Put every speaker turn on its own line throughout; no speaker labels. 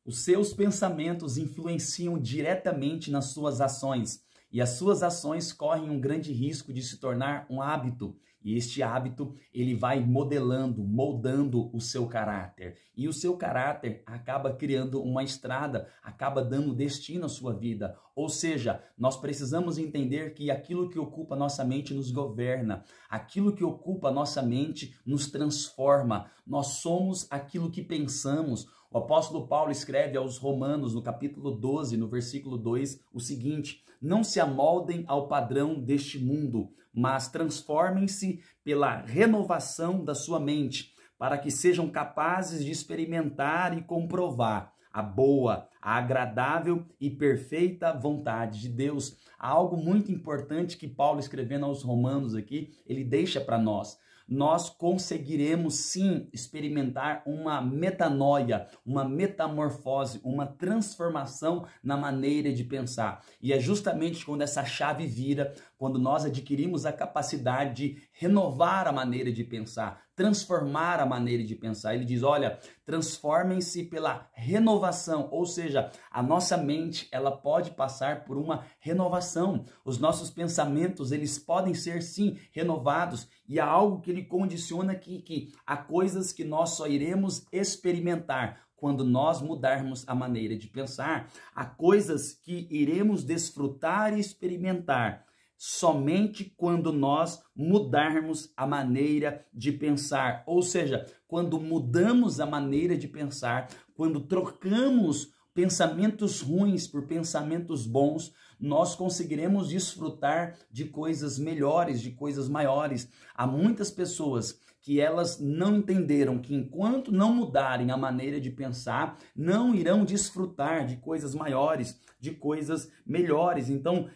Os seus pensamentos influenciam diretamente nas suas ações, e as suas ações correm um grande risco de se tornar um hábito. E este hábito, ele vai modelando, moldando o seu caráter. E o seu caráter acaba criando uma estrada, acaba dando destino à sua vida. Ou seja, nós precisamos entender que aquilo que ocupa nossa mente nos governa. Aquilo que ocupa nossa mente nos transforma. Nós somos aquilo que pensamos. O apóstolo Paulo escreve aos Romanos, no capítulo 12, no versículo 2, o seguinte: não se amoldem ao padrão deste mundo, mas transformem-se pela renovação da sua mente, para que sejam capazes de experimentar e comprovar a boa, a agradável e perfeita vontade de Deus. Há algo muito importante que Paulo, escrevendo aos Romanos aqui, ele deixa para nós. Nós conseguiremos sim experimentar uma metanoia, uma metamorfose, uma transformação na maneira de pensar. E é justamente quando essa chave vira, quando nós adquirimos a capacidade de renovar a maneira de pensar, transformar a maneira de pensar. Ele diz, olha, transformem-se pela renovação, ou seja, a nossa mente, ela pode passar por uma renovação. Os nossos pensamentos, eles podem ser sim renovados, e há algo que ele condiciona aqui, que há coisas que nós só iremos experimentar quando nós mudarmos a maneira de pensar. Há coisas que iremos desfrutar e experimentar somente quando nós mudarmos a maneira de pensar. Ou seja, quando mudamos a maneira de pensar, quando trocamos pensamentos ruins por pensamentos bons, nós conseguiremos desfrutar de coisas melhores, de coisas maiores. Há muitas pessoas que elas não entenderam que enquanto não mudarem a maneira de pensar, não irão desfrutar de coisas maiores, de coisas melhores. Então,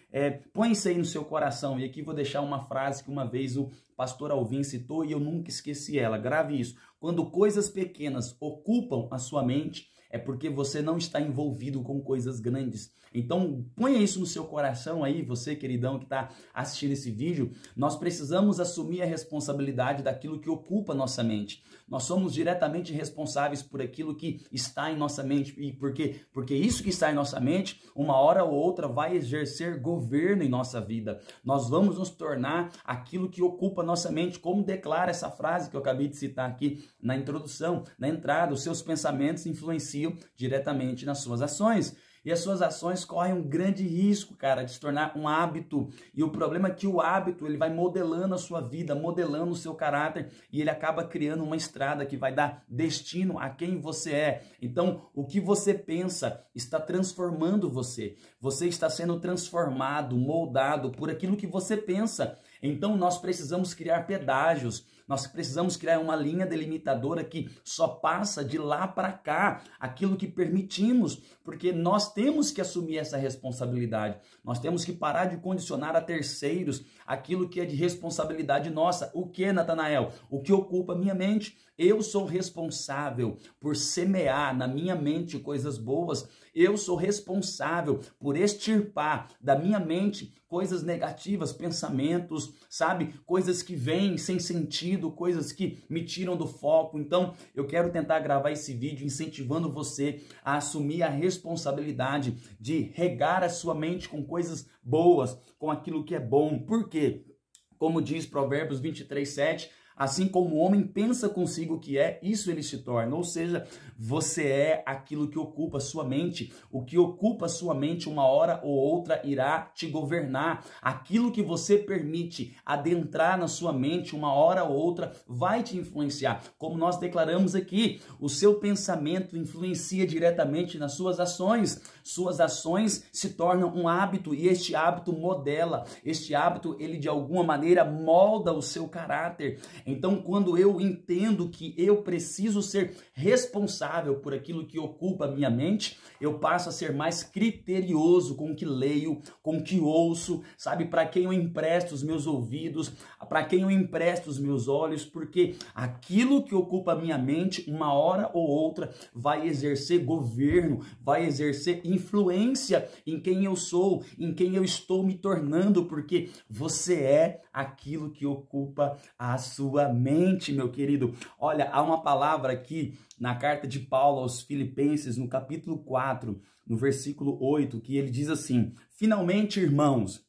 põe isso aí no seu coração. E aqui vou deixar uma frase que uma vez o pastor Alvin citou e eu nunca esqueci ela. Grave isso. Quando coisas pequenas ocupam a sua mente, é porque você não está envolvido com coisas grandes. Então, ponha isso no seu coração aí, você, queridão, que está assistindo esse vídeo. Nós precisamos assumir a responsabilidade daquilo que ocupa nossa mente. Nós somos diretamente responsáveis por aquilo que está em nossa mente. E por quê? Porque isso que está em nossa mente, uma hora ou outra, vai exercer governo em nossa vida. Nós vamos nos tornar aquilo que ocupa nossa mente, como declara essa frase que eu acabei de citar aqui na introdução, na entrada. Os seus pensamentos influenciam diretamente nas suas ações. E as suas ações correm um grande risco, cara, de se tornar um hábito. E o problema é que o hábito, ele vai modelando a sua vida, modelando o seu caráter, e ele acaba criando uma estrada que vai dar destino a quem você é. Então, o que você pensa está transformando você. Você está sendo transformado, moldado por aquilo que você pensa. Então, nós precisamos criar pedágios. Nós precisamos criar uma linha delimitadora que só passa de lá para cá, aquilo que permitimos, porque nós temos que assumir essa responsabilidade. Nós temos que parar de condicionar a terceiros aquilo que é de responsabilidade nossa. O que, Natanael? O que ocupa a minha mente? Eu sou responsável por semear na minha mente coisas boas. Eu sou responsável por extirpar da minha mente coisas negativas, pensamentos, sabe? Coisas que vêm sem sentido, coisas que me tiram do foco. Então, eu quero tentar gravar esse vídeo incentivando você a assumir a responsabilidade de regar a sua mente com coisas boas, com aquilo que é bom. Por quê? Como diz Provérbios 23:7, assim como o homem pensa consigo o que é, isso ele se torna. Ou seja, você é aquilo que ocupa a sua mente. O que ocupa a sua mente, uma hora ou outra, irá te governar. Aquilo que você permite adentrar na sua mente, uma hora ou outra, vai te influenciar. Como nós declaramos aqui, o seu pensamento influencia diretamente nas suas ações. Suas ações se tornam um hábito e este hábito modela. Este hábito, ele de alguma maneira molda o seu caráter. Então, quando eu entendo que eu preciso ser responsável por aquilo que ocupa a minha mente, eu passo a ser mais criterioso com o que leio, com o que ouço, sabe? Para quem eu empresto os meus ouvidos, para quem eu empresto os meus olhos, porque aquilo que ocupa a minha mente, uma hora ou outra, vai exercer governo, vai exercer influência em quem eu sou, em quem eu estou me tornando, porque você é aquilo que ocupa a sua sua mente, meu querido. Olha, há uma palavra aqui na carta de Paulo aos Filipenses, no capítulo 4, no versículo 8, que ele diz assim: finalmente, irmãos,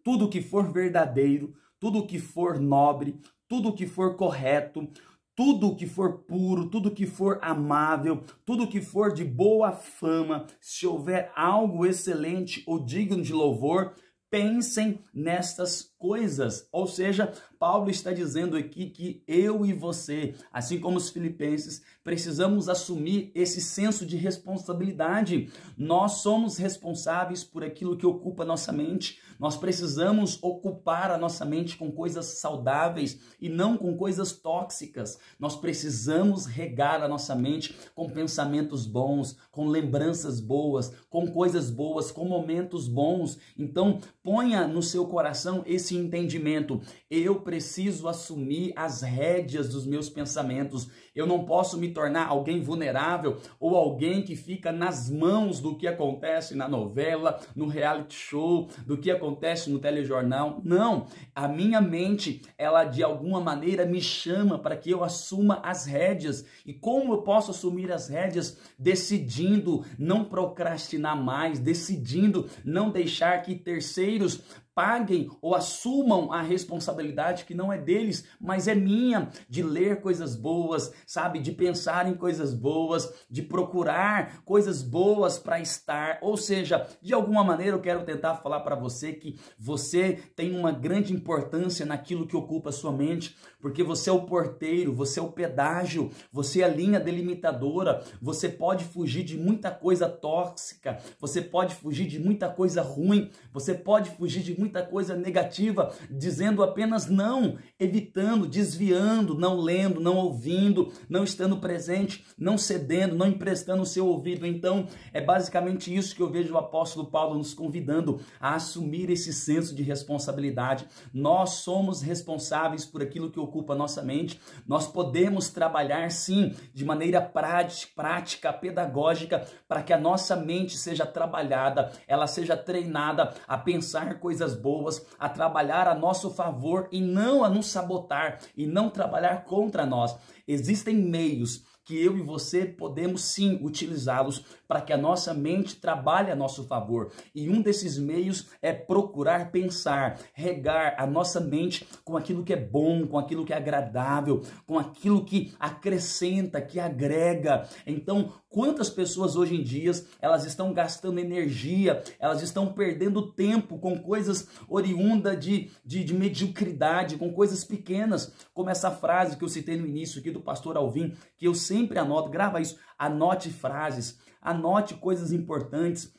tudo que for verdadeiro, tudo que for nobre, tudo que for correto, tudo que for puro, tudo que for amável, tudo que for de boa fama, se houver algo excelente ou digno de louvor, pensem nestas coisas. Ou seja, Paulo está dizendo aqui que eu e você, assim como os filipenses, precisamos assumir esse senso de responsabilidade. Nós somos responsáveis por aquilo que ocupa nossa mente. Nós precisamos ocupar a nossa mente com coisas saudáveis e não com coisas tóxicas. Nós precisamos regar a nossa mente com pensamentos bons, com lembranças boas, com coisas boas, com momentos bons. Então, ponha no seu coração esse entendimento. Eu preciso assumir as rédeas dos meus pensamentos. Eu não posso me tornar alguém vulnerável ou alguém que fica nas mãos do que acontece na novela, no reality show, do que acontece no telejornal. Não, a minha mente, ela de alguma maneira me chama para que eu assuma as rédeas. E como eu posso assumir as rédeas? Decidindo não procrastinar mais, decidindo não deixar que terceiros paguem ou assumam a responsabilidade que não é deles, mas é minha, de ler coisas boas, sabe? De pensar em coisas boas, de procurar coisas boas para estar. Ou seja, de alguma maneira eu quero tentar falar para você que você tem uma grande importância naquilo que ocupa a sua mente, porque você é o porteiro, você é o pedágio, você é a linha delimitadora, você pode fugir de muita coisa tóxica, você pode fugir de muita coisa ruim, você pode fugir de muita coisa negativa, dizendo apenas não, evitando, desviando, não lendo, não ouvindo, não estando presente, não cedendo, não emprestando o seu ouvido. Então, é basicamente isso que eu vejo o apóstolo Paulo nos convidando a assumir esse senso de responsabilidade. Nós somos responsáveis por aquilo que ocupa a nossa mente. Nós podemos trabalhar, sim, de maneira prática, pedagógica, para que a nossa mente seja trabalhada, ela seja treinada a pensar coisas boas, a trabalhar a nosso favor e não a nos sabotar e não trabalhar contra nós. Existem meios que eu e você podemos sim utilizá-los para que a nossa mente trabalhe a nosso favor. E um desses meios é procurar pensar, regar a nossa mente com aquilo que é bom, com aquilo que é agradável, com aquilo que acrescenta, que agrega. Então, quantas pessoas hoje em dia, elas estão gastando energia, elas estão perdendo tempo com coisas oriundas de mediocridade, com coisas pequenas, como essa frase que eu citei no início aqui do pastor Alvim, que eu sempre anoto, grava isso, anote frases, anote coisas importantes,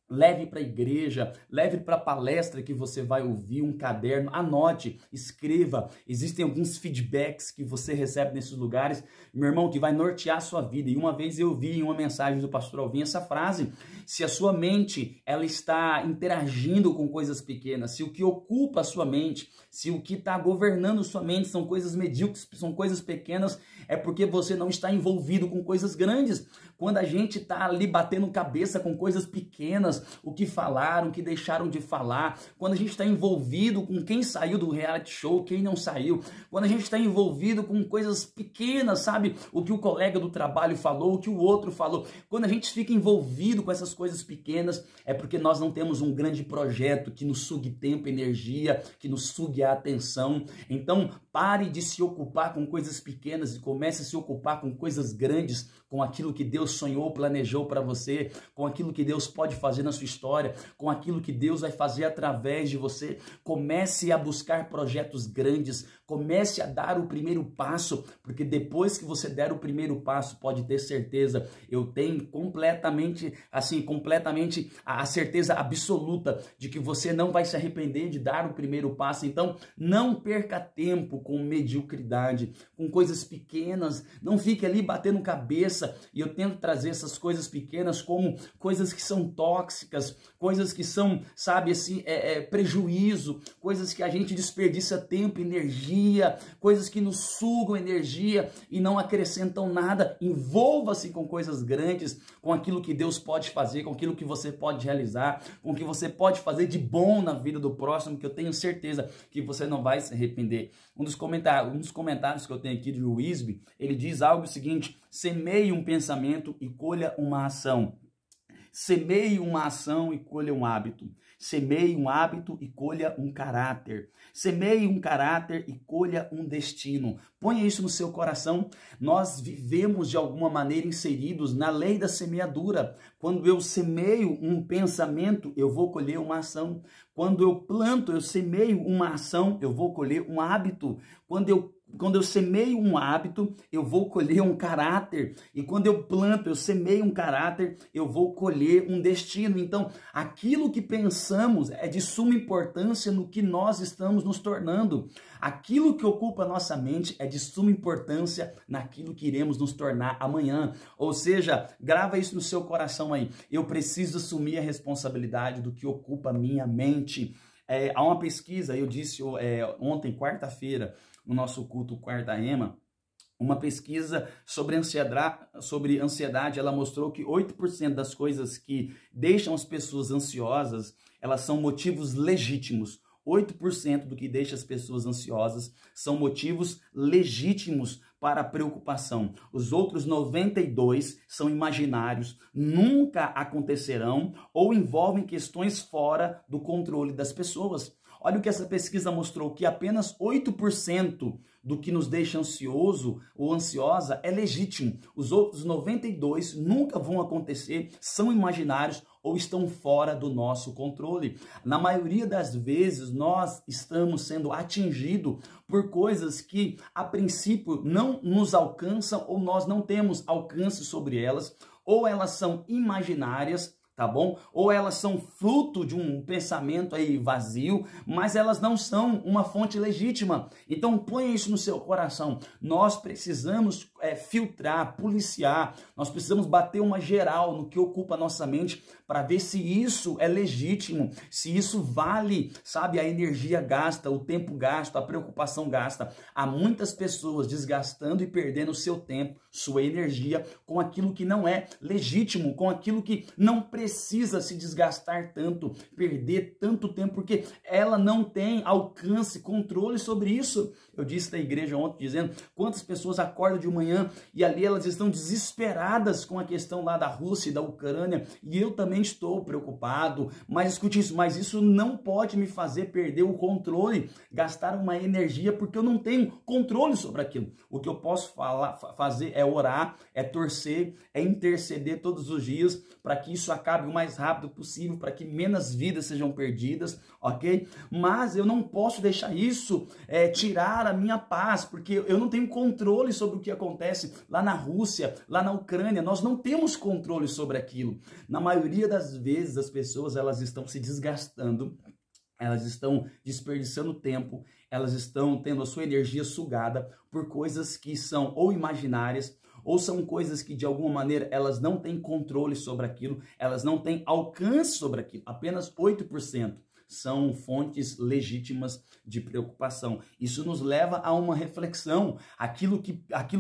leve para a igreja, leve para a palestra que você vai ouvir, um caderno, anote, escreva. Existem alguns feedbacks que você recebe nesses lugares, meu irmão, que vai nortear a sua vida. E uma vez eu vi em uma mensagem do pastor Alvim essa frase: se a sua mente ela está interagindo com coisas pequenas, se o que ocupa a sua mente, se o que está governando sua mente são coisas medíocres, são coisas pequenas, é porque você não está envolvido com coisas grandes. Quando a gente está ali batendo cabeça com coisas pequenas, o que falaram, o que deixaram de falar, quando a gente está envolvido com quem saiu do reality show, quem não saiu, quando a gente está envolvido com coisas pequenas, sabe? O que o colega do trabalho falou, o que o outro falou. Quando a gente fica envolvido com essas coisas pequenas, é porque nós não temos um grande projeto que nos sugue tempo, energia, que nos sugue a atenção. Então, pare de se ocupar com coisas pequenas e comece a se ocupar com coisas grandes, com aquilo que Deus sonhou, planejou para você, com aquilo que Deus pode fazer na sua história, com aquilo que Deus vai fazer através de você. Comece a buscar projetos grandes, comece a dar o primeiro passo, porque depois que você der o primeiro passo, pode ter certeza, eu tenho completamente a certeza absoluta de que você não vai se arrepender de dar o primeiro passo. Então, não perca tempo com mediocridade, com coisas pequenas, não fique ali batendo cabeça. E eu tenho querendo trazer essas coisas pequenas como coisas que são tóxicas, coisas que são, sabe, assim, prejuízo, coisas que a gente desperdiça tempo, energia, coisas que nos sugam energia e não acrescentam nada. Envolva-se com coisas grandes, com aquilo que Deus pode fazer, com aquilo que você pode realizar, com o que você pode fazer de bom na vida do próximo, que eu tenho certeza que você não vai se arrepender. Um dos comentários que eu tenho aqui de Wisby, ele diz algo seguinte: semeie um pensamento e colha uma ação. Semeie uma ação e colha um hábito. Semeie um hábito e colha um caráter. Semeie um caráter e colha um destino. Ponha isso no seu coração. Nós vivemos de alguma maneira inseridos na lei da semeadura. Quando eu semeio um pensamento, eu vou colher uma ação. Quando eu planto, eu semeio uma ação, eu vou colher um hábito. Quando eu semeio um hábito, eu vou colher um caráter. E quando eu planto, eu semeio um caráter, eu vou colher um destino. Então, aquilo que pensamos é de suma importância no que nós estamos nos tornando. Aquilo que ocupa a nossa mente é de suma importância naquilo que iremos nos tornar amanhã. Ou seja, grava isso no seu coração aí. Eu preciso assumir a responsabilidade do que ocupa a minha mente. Há uma pesquisa, eu disse ontem, quarta-feira, no nosso culto Quarta Rema, uma pesquisa sobre ansiedade, ela mostrou que 8% das coisas que deixam as pessoas ansiosas, elas são motivos legítimos. 8% do que deixa as pessoas ansiosas são motivos legítimos para a preocupação. Os outros 92% são imaginários, nunca acontecerão ou envolvem questões fora do controle das pessoas. Olha o que essa pesquisa mostrou, que apenas 8% do que nos deixa ansioso ou ansiosa é legítimo. Os outros 92% nunca vão acontecer, são imaginários ou estão fora do nosso controle. Na maioria das vezes, nós estamos sendo atingidos por coisas que, a princípio, não nos alcançam ou nós não temos alcance sobre elas, ou elas são imaginárias, tá bom? Ou elas são fruto de um pensamento aí vazio, mas elas não são uma fonte legítima. Então ponha isso no seu coração. Nós precisamos filtrar, policiar, nós precisamos bater uma geral no que ocupa a nossa mente para ver se isso é legítimo, se isso vale, sabe, a energia gasta, o tempo gasto, a preocupação gasta. Há muitas pessoas desgastando e perdendo o seu tempo, sua energia com aquilo que não é legítimo, com aquilo que não precisa se desgastar tanto, perder tanto tempo, porque ela não tem alcance, controle sobre isso. Eu disse na igreja ontem, dizendo quantas pessoas acordam de manhã e ali elas estão desesperadas com a questão lá da Rússia e da Ucrânia, e eu também estou preocupado, mas escute isso, mas isso não pode me fazer perder o controle, gastar uma energia, porque eu não tenho controle sobre aquilo. O que eu posso fazer é orar, é torcer, é interceder todos os dias para que isso acabe o mais rápido possível, para que menos vidas sejam perdidas, ok? Mas eu não posso deixar isso tirar a minha paz, porque eu não tenho controle sobre o que acontece lá na Rússia, lá na Ucrânia. Nós não temos controle sobre aquilo. Na maioria das vezes as pessoas elas estão se desgastando, elas estão desperdiçando tempo, elas estão tendo a sua energia sugada por coisas que são ou imaginárias, ou são coisas que de alguma maneira elas não têm controle sobre aquilo, elas não têm alcance sobre aquilo. Apenas 8% são fontes legítimas de preocupação. Isso nos leva a uma reflexão. Aquilo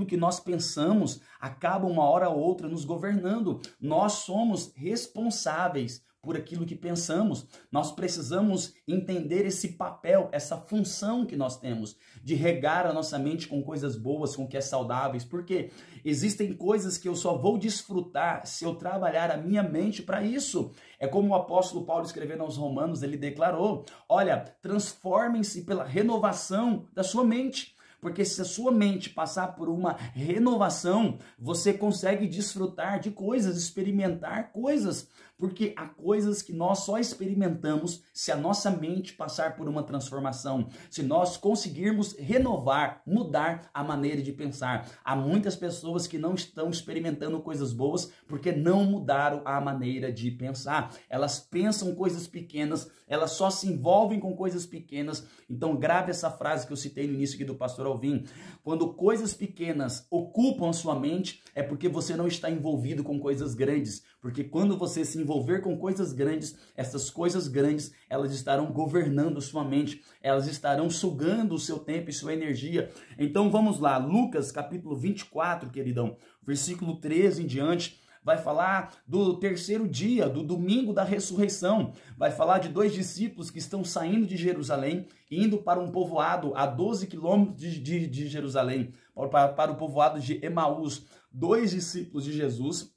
que nós pensamos acaba uma hora ou outra nos governando. Nós somos responsáveis por aquilo que pensamos. Nós precisamos entender esse papel, essa função que nós temos de regar a nossa mente com coisas boas, com o que é saudáveis, porque existem coisas que eu só vou desfrutar se eu trabalhar a minha mente para isso. É como o apóstolo Paulo escrevendo aos Romanos, ele declarou, olha, transformem-se pela renovação da sua mente. Porque se a sua mente passar por uma renovação, você consegue desfrutar de coisas, experimentar coisas. Porque há coisas que nós só experimentamos se a nossa mente passar por uma transformação. Se nós conseguirmos renovar, mudar a maneira de pensar. Há muitas pessoas que não estão experimentando coisas boas porque não mudaram a maneira de pensar. Elas pensam coisas pequenas, elas só se envolvem com coisas pequenas. Então grave essa frase que eu citei no início aqui do pastor ouvir. Quando coisas pequenas ocupam a sua mente, é porque você não está envolvido com coisas grandes. Porque quando você se envolver com coisas grandes, essas coisas grandes, elas estarão governando sua mente, elas estarão sugando o seu tempo e sua energia. Então vamos lá, Lucas capítulo 24, queridão, versículo 13 em diante, vai falar do terceiro dia, do domingo da ressurreição. Vai falar de 2 discípulos que estão saindo de Jerusalém, indo para um povoado a 12 quilômetros de Jerusalém, para o povoado de Emaús. 2 discípulos de Jesus,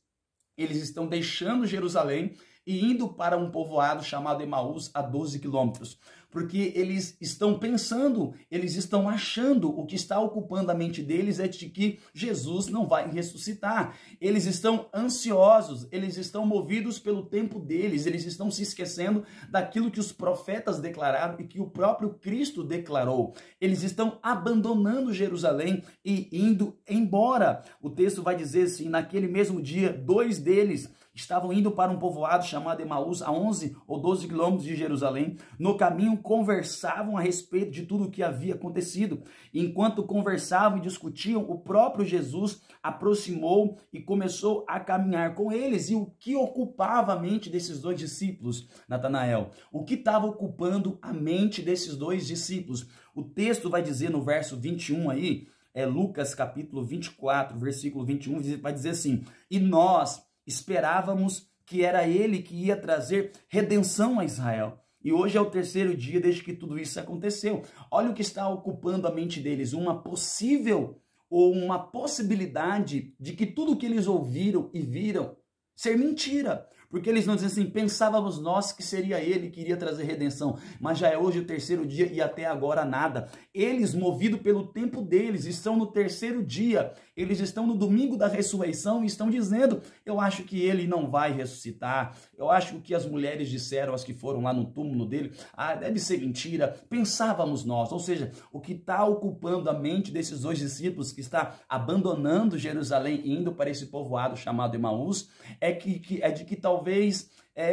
eles estão deixando Jerusalém e indo para um povoado chamado Emaús a 12 quilômetros. Porque eles estão pensando, eles estão achando, o que está ocupando a mente deles é de que Jesus não vai ressuscitar. Eles estão ansiosos, eles estão movidos pelo tempo deles, eles estão se esquecendo daquilo que os profetas declararam e que o próprio Cristo declarou. Eles estão abandonando Jerusalém e indo embora. O texto vai dizer assim, naquele mesmo dia, 2 deles estavam indo para um povoado chamado Emaús, a 11 ou 12 quilômetros de Jerusalém. No caminho, conversavam a respeito de tudo o que havia acontecido. Enquanto conversavam e discutiam, o próprio Jesus aproximou e começou a caminhar com eles. E o que ocupava a mente desses 2 discípulos, Natanael? O que estava ocupando a mente desses 2 discípulos? O texto vai dizer no verso 21 aí, Lucas capítulo 24, versículo 21, vai dizer assim: e nós esperávamos que era ele que ia trazer redenção a Israel. E hoje é o terceiro dia desde que tudo isso aconteceu. Olha o que está ocupando a mente deles, uma possível ou uma possibilidade de que tudo que eles ouviram e viram ser mentira. Porque eles não dizem assim, pensávamos nós que seria ele que iria trazer redenção, mas já é hoje o terceiro dia e até agora nada. Eles, movidos pelo tempo deles, estão no terceiro dia, eles estão no domingo da ressurreição e estão dizendo, eu acho que ele não vai ressuscitar, eu acho que as mulheres disseram, as que foram lá no túmulo dele, deve ser mentira, pensávamos nós. Ou seja, o que está ocupando a mente desses 2 discípulos que está abandonando Jerusalém e indo para esse povoado chamado Emaús, é de que talvez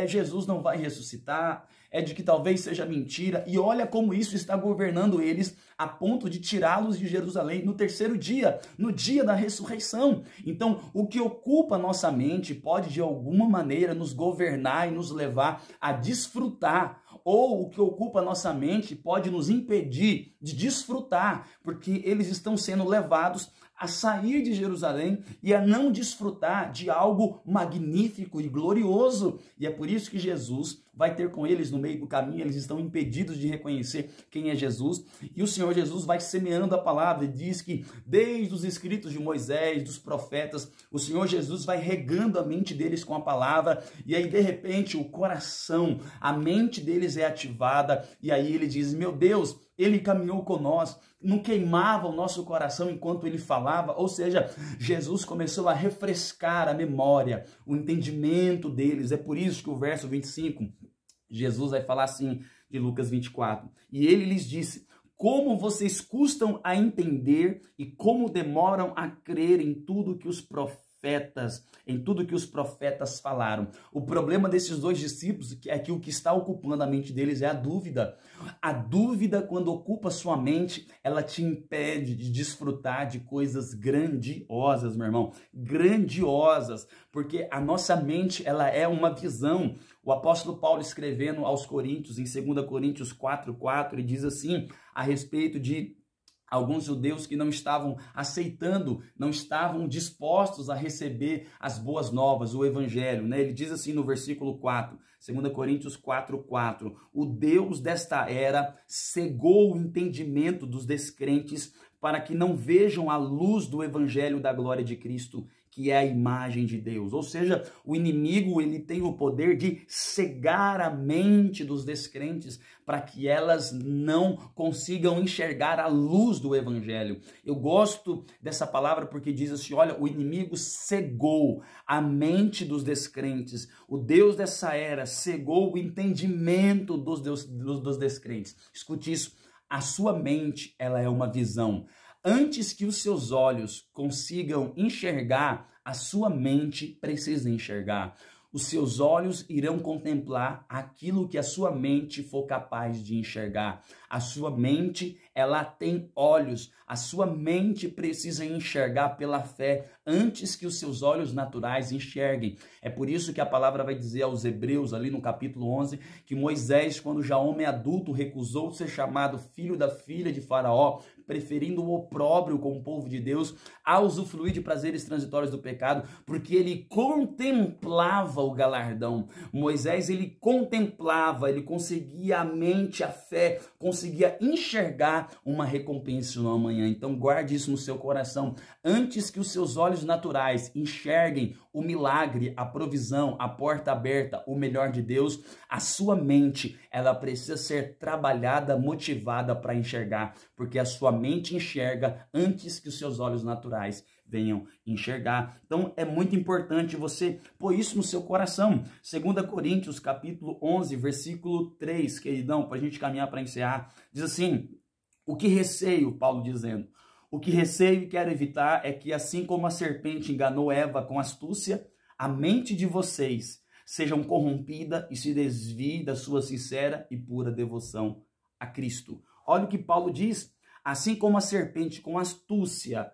Jesus não vai ressuscitar, é de que talvez seja mentira, e olha como isso está governando eles a ponto de tirá-los de Jerusalém no terceiro dia, no dia da ressurreição. Então, o que ocupa a nossa mente pode de alguma maneira nos governar e nos levar a desfrutar, ou o que ocupa a nossa mente pode nos impedir de desfrutar, porque eles estão sendo levados a sair de Jerusalém e a não desfrutar de algo magnífico e glorioso. E é por isso que Jesus vai ter com eles no meio do caminho, eles estão impedidos de reconhecer quem é Jesus. E o Senhor Jesus vai semeando a palavra e diz que desde os escritos de Moisés, dos profetas, o Senhor Jesus vai regando a mente deles com a palavra, e aí de repente o coração, a mente deles é ativada, e aí ele diz, meu Deus, ele caminhou conosco, não queimava o nosso coração enquanto ele falava. Ou seja, Jesus começou a refrescar a memória, o entendimento deles. É por isso que o verso 25, Jesus vai falar assim, de Lucas 24, e ele lhes disse, como vocês custam a entender e como demoram a crer em tudo que os profetas falaram. O problema desses 2 discípulos é que o que está ocupando a mente deles é a dúvida. A dúvida, quando ocupa sua mente, ela te impede de desfrutar de coisas grandiosas, meu irmão. Grandiosas, porque a nossa mente, ela é uma visão. O apóstolo Paulo, escrevendo aos Coríntios, em 2 Coríntios 4:4, ele diz assim, a respeito de alguns judeus que não estavam aceitando, não estavam dispostos a receber as boas novas, o evangelho, né? Ele diz assim no versículo 4, 2 Coríntios 4:4, o Deus desta era cegou o entendimento dos descrentes para que não vejam a luz do evangelho da glória de Cristo, que é a imagem de Deus. Ou seja, o inimigo, ele tem o poder de cegar a mente dos descrentes para que elas não consigam enxergar a luz do evangelho. Eu gosto dessa palavra porque diz assim, olha, o inimigo cegou a mente dos descrentes. O Deus dessa era cegou o entendimento dos descrentes. Escute isso, a sua mente, ela é uma visão. Antes que os seus olhos consigam enxergar, a sua mente precisa enxergar. Os seus olhos irão contemplar aquilo que a sua mente for capaz de enxergar. A sua mente, ela tem olhos. A sua mente precisa enxergar pela fé antes que os seus olhos naturais enxerguem. É por isso que a palavra vai dizer aos Hebreus, ali no capítulo 11, que Moisés, quando já homem adulto, recusou ser chamado filho da filha de Faraó, preferindo o opróbrio com o povo de Deus a usufruir de prazeres transitórios do pecado, porque ele contemplava o galardão. Moisés, ele contemplava, ele conseguia a mente, a fé, conseguia enxergar uma recompensa no amanhã. Então guarde isso no seu coração. Antes que os seus olhos naturais enxerguem o milagre, a provisão, a porta aberta, o melhor de Deus, a sua mente, ela precisa ser trabalhada, motivada para enxergar, porque a sua mente enxerga antes que os seus olhos naturais venham enxergar. Então é muito importante você pôr isso no seu coração. 2 Coríntios capítulo 11, versículo 3, queridão, para a gente caminhar para encerrar, diz assim: o que receio, Paulo dizendo, o que receio e quero evitar é que, assim como a serpente enganou Eva com astúcia, a mente de vocês sejam corrompida e se desvie da sua sincera e pura devoção a Cristo. Olha o que Paulo diz: assim como a serpente com astúcia,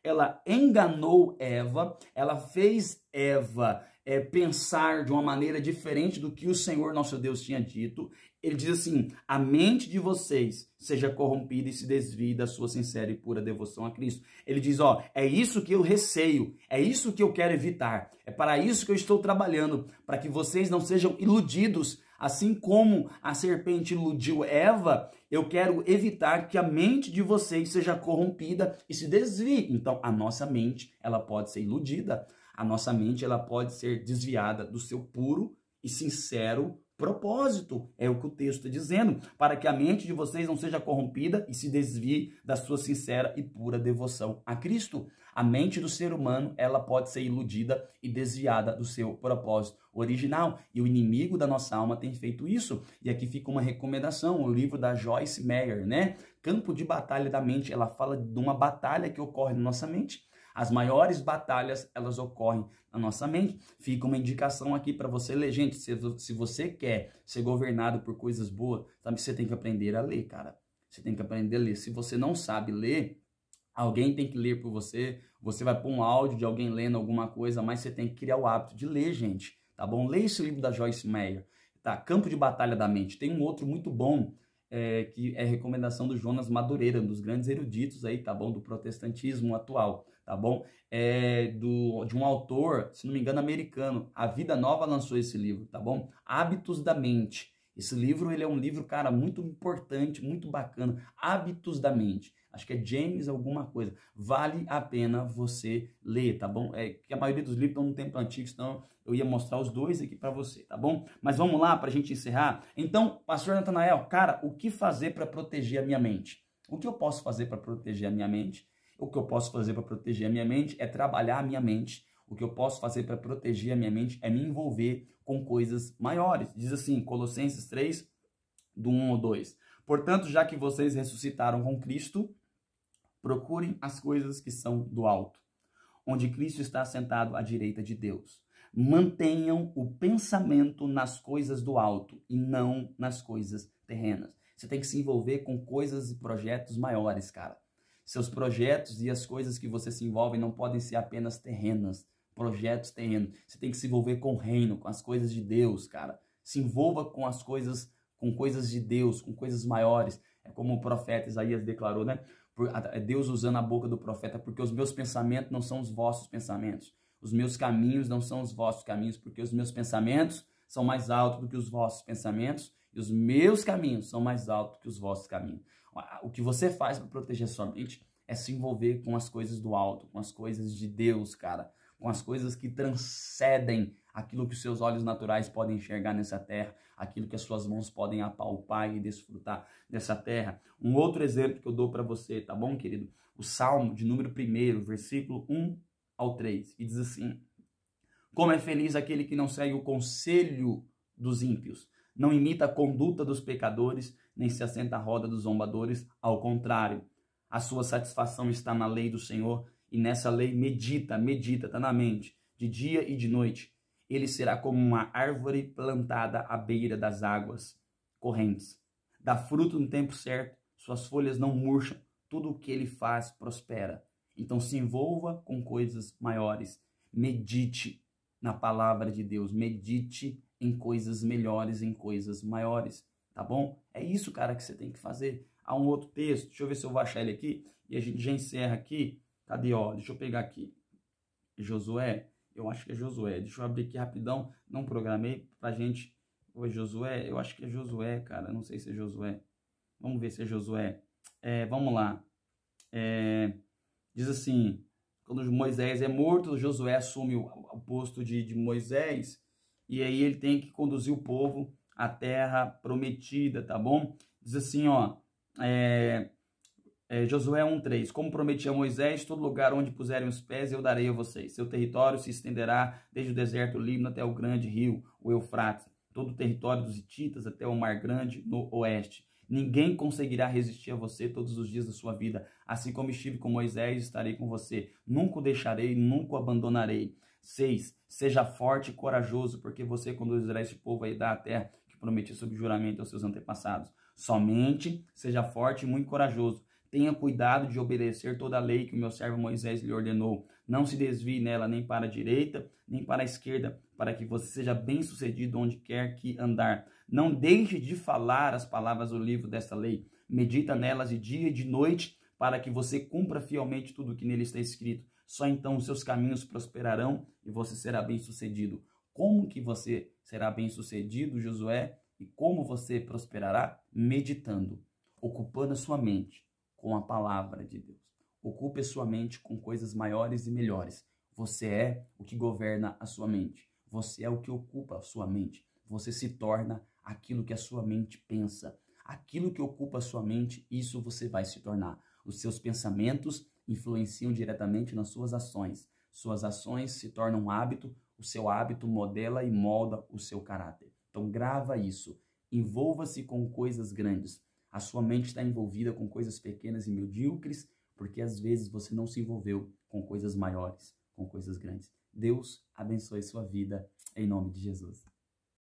ela enganou Eva, ela fez Eva pensar de uma maneira diferente do que o Senhor nosso Deus tinha dito. Ele diz assim: a mente de vocês seja corrompida e se desvie da sua sincera e pura devoção a Cristo. Ele diz, ó, é isso que eu receio, é isso que eu quero evitar, é para isso que eu estou trabalhando, para que vocês não sejam iludidos. Assim como a serpente iludiu Eva, eu quero evitar que a mente de vocês seja corrompida e se desvie. Então, a nossa mente, ela pode ser iludida, a nossa mente, ela pode ser desviada do seu puro e sincero propósito. É o que o texto está dizendo, para que a mente de vocês não seja corrompida e se desvie da sua sincera e pura devoção a Cristo. A mente do ser humano, ela pode ser iludida e desviada do seu propósito original. E o inimigo da nossa alma tem feito isso. E aqui fica uma recomendação, o livro da Joyce Meyer, né? Campo de Batalha da Mente. Ela fala de uma batalha que ocorre na nossa mente. As maiores batalhas, elas ocorrem na nossa mente. Fica uma indicação aqui para você ler. Gente, se você quer ser governado por coisas boas, sabe, você tem que aprender a ler, cara. Você tem que aprender a ler. Se você não sabe ler, alguém tem que ler por você. Você vai pôr um áudio de alguém lendo alguma coisa, mas você tem que criar o hábito de ler, gente. Tá bom? Leia esse livro da Joyce Meyer. Tá? Campo de Batalha da Mente. Tem um outro muito bom, que é recomendação do Jonas Madureira, um dos grandes eruditos aí, tá bom? Do protestantismo atual, tá bom? De um autor, se não me engano, americano. A Vida Nova lançou esse livro, tá bom? Hábitos da Mente. Esse livro, ele é um livro, cara, muito importante, muito bacana. Hábitos da Mente. Acho que é James alguma coisa. Vale a pena você ler, tá bom? Que a maioria dos livros estão no tempo antigo, então eu ia mostrar os dois aqui para você, tá bom? Mas vamos lá para a gente encerrar. Então, pastor Natanael, cara, o que fazer para proteger a minha mente? O que eu posso fazer para proteger a minha mente? O que eu posso fazer para proteger a minha mente é trabalhar a minha mente. O que eu posso fazer para proteger a minha mente é me envolver com coisas maiores. Diz assim, Colossenses 3, do 1 ao 2. Portanto, já que vocês ressuscitaram com Cristo, procurem as coisas que são do alto, onde Cristo está sentado à direita de Deus. Mantenham o pensamento nas coisas do alto e não nas coisas terrenas. Você tem que se envolver com coisas e projetos maiores, cara. Seus projetos e as coisas que você se envolve não podem ser apenas terrenas, projetos terrenos. Você tem que se envolver com o reino, com as coisas de Deus, cara. Se envolva com as coisas, com coisas de Deus, com coisas maiores. É como o profeta Isaías declarou, né? Deus usando a boca do profeta, porque os meus pensamentos não são os vossos pensamentos. Os meus caminhos não são os vossos caminhos, porque os meus pensamentos são mais altos do que os vossos pensamentos, e os meus caminhos são mais altos que os vossos caminhos. O que você faz para proteger sua mente é se envolver com as coisas do alto, com as coisas de Deus, cara, com as coisas que transcendem aquilo que os seus olhos naturais podem enxergar nessa terra, aquilo que as suas mãos podem apalpar e desfrutar dessa terra. Um outro exemplo que eu dou para você, tá bom, querido? O Salmo de número 1, versículo 1 ao 3, que diz assim: como é feliz aquele que não segue o conselho dos ímpios, não imita a conduta dos pecadores, nem se assenta à roda dos zombadores, ao contrário, a sua satisfação está na lei do Senhor, e nessa lei medita, tá na mente, de dia e de noite. ele será como uma árvore plantada à beira das águas correntes. Dá fruto no tempo certo, suas folhas não murcham, tudo o que ele faz prospera. Então se envolva com coisas maiores. Medite na palavra de Deus, medite em coisas melhores, em coisas maiores, tá bom? É isso, cara, que você tem que fazer. Há um outro texto, deixa eu ver se eu vou achar ele aqui, e a gente já encerra aqui. Cadê, ó? Deixa eu pegar aqui. Josué, eu acho que é Josué. Deixa eu abrir aqui rapidão, não programei pra gente. Oi, Josué, eu acho que é Josué, cara, não sei se é Josué. Vamos ver se é Josué. Vamos lá. Diz assim, quando Moisés é morto, Josué assume o posto de Moisés, e aí ele tem que conduzir o povo à terra prometida, tá bom? Diz assim, ó, Josué 1:3, como prometi a Moisés, todo lugar onde puserem os pés eu darei a vocês. Seu território se estenderá desde o deserto Líbano até o grande rio, o Eufrates, todo o território dos hititas até o mar grande no oeste. Ninguém conseguirá resistir a você todos os dias da sua vida. Assim como estive com Moisés, estarei com você. Nunca o deixarei, nunca o abandonarei. 6. Seja forte e corajoso, porque você conduzirá esse povo a dar a terra que prometi sob juramento aos seus antepassados. Somente seja forte e muito corajoso. Tenha cuidado de obedecer toda a lei que o meu servo Moisés lhe ordenou. Não se desvie nela nem para a direita, nem para a esquerda, para que você seja bem-sucedido onde quer que andar. Não deixe de falar as palavras do livro desta lei. Medita nelas de dia e de noite, para que você cumpra fielmente tudo o que nele está escrito. Só então os seus caminhos prosperarão e você será bem-sucedido. Como que você será bem-sucedido, Josué? E como você prosperará? Meditando, ocupando a sua mente com a palavra de Deus. Ocupe a sua mente com coisas maiores e melhores. Você é o que governa a sua mente. Você é o que ocupa a sua mente. Você se torna aquilo que a sua mente pensa. Aquilo que ocupa a sua mente, isso você vai se tornar. Os seus pensamentos influenciam diretamente nas suas ações. Suas ações se tornam um hábito, o seu hábito modela e molda o seu caráter. Então grava isso. Envolva-se com coisas grandes. A sua mente está envolvida com coisas pequenas e medíocres, porque às vezes você não se envolveu com coisas maiores, com coisas grandes. Deus abençoe sua vida, em nome de Jesus.